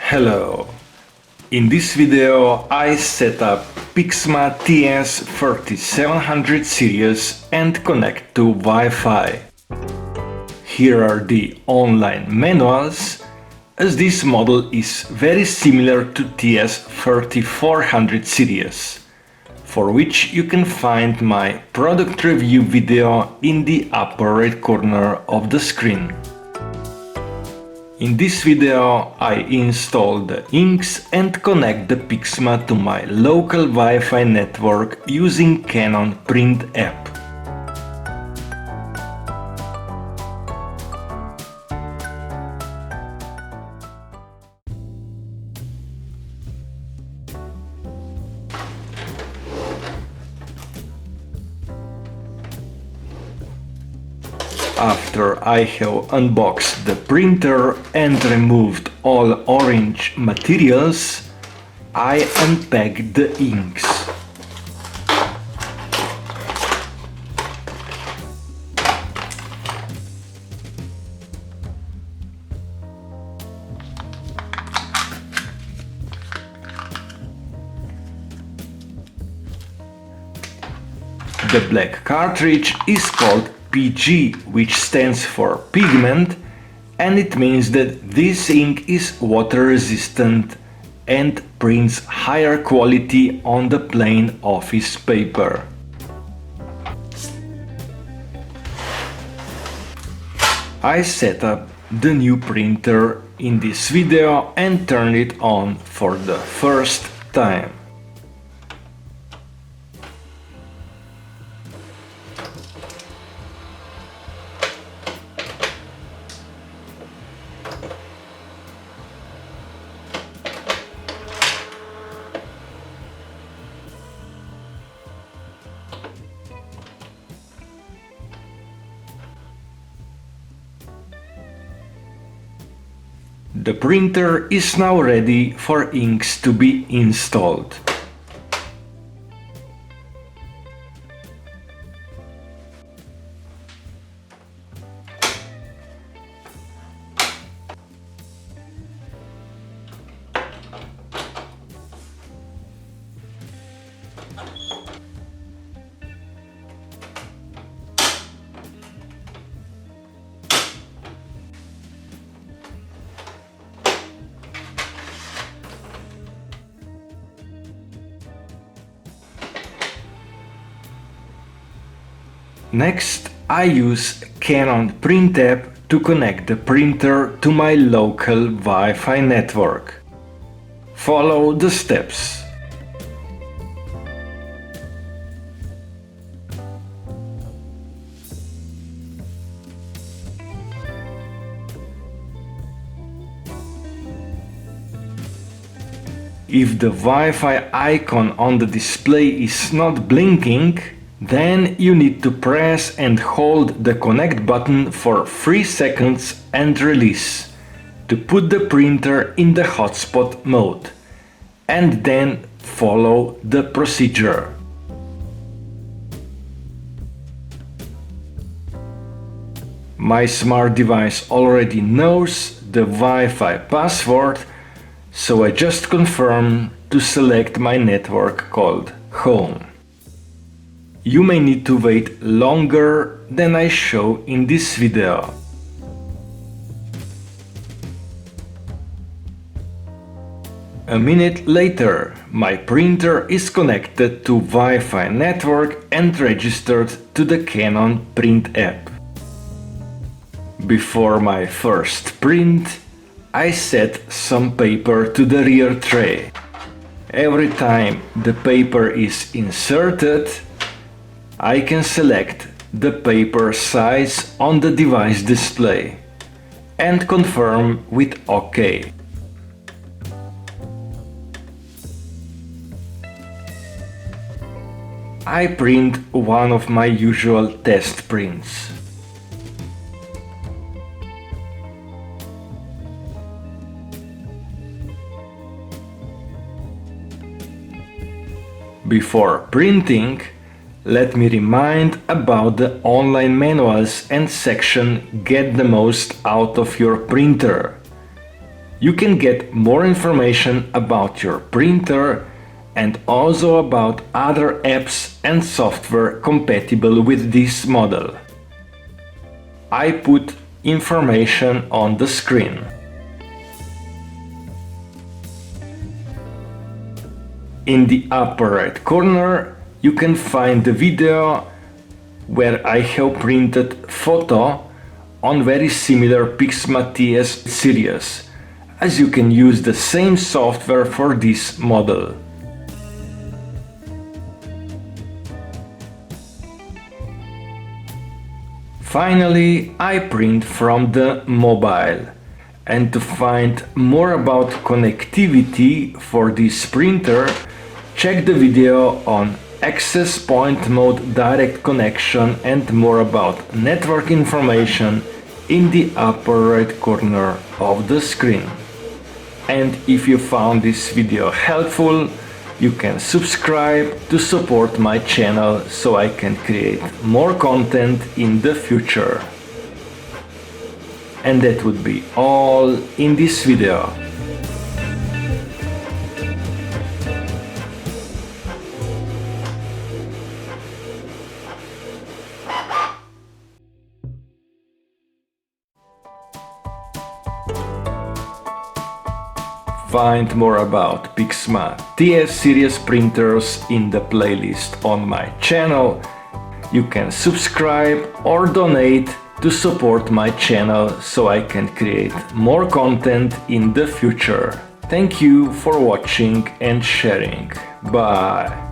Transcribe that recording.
Hello! In this video I set up PIXMA TS3700 series and connect to Wi-Fi. Here are the online manuals, as this model is very similar to TS3400 series, for which you can find my product review video in the upper right corner of the screen. In this video I install the inks and connect the PIXMA to my local Wi-Fi network using Canon Print App. After I have unboxed the printer and removed all orange materials, I unpack the inks. The black cartridge is called PG, which stands for pigment, and it means that this ink is water resistant and prints higher quality on the plain office paper. I set up the new printer in this video and turn it on for the first time. The printer is now ready for inks to be installed. Next, I use Canon Print App to connect the printer to my local Wi-Fi network. Follow the steps. If the Wi-Fi icon on the display is not blinking, then you need to press and hold the connect button for 3 seconds and release to put the printer in the hotspot mode, and then follow the procedure. My smart device already knows the Wi-Fi password, so I just confirm to select my network called Home. You may need to wait longer than I show in this video. A minute later, my printer is connected to Wi-Fi network and registered to the Canon Print App. Before my first print, I set some paper to the rear tray. Every time the paper is inserted, I can select the paper size on the device display and confirm with OK. I print one of my usual test prints. Before printing, let me remind about the online manuals and section Get the most out of your printer. You can get more information about your printer and also about other apps and software compatible with this model. I put information on the screen. In the upper right corner, you can find the video where I have printed photo on very similar PIXMA TS series, as you can use the same software for this model. Finally, I print from the mobile. And to find more about connectivity for this printer, check the video on access point mode direct connection and more about network information in the upper right corner of the screen. And if you found this video helpful, you can subscribe to support my channel so I can create more content in the future. And that would be all in this video. Find more about PIXMA TS series printers in the playlist on my channel. You can subscribe or donate to support my channel so I can create more content in the future. Thank you for watching and sharing. Bye!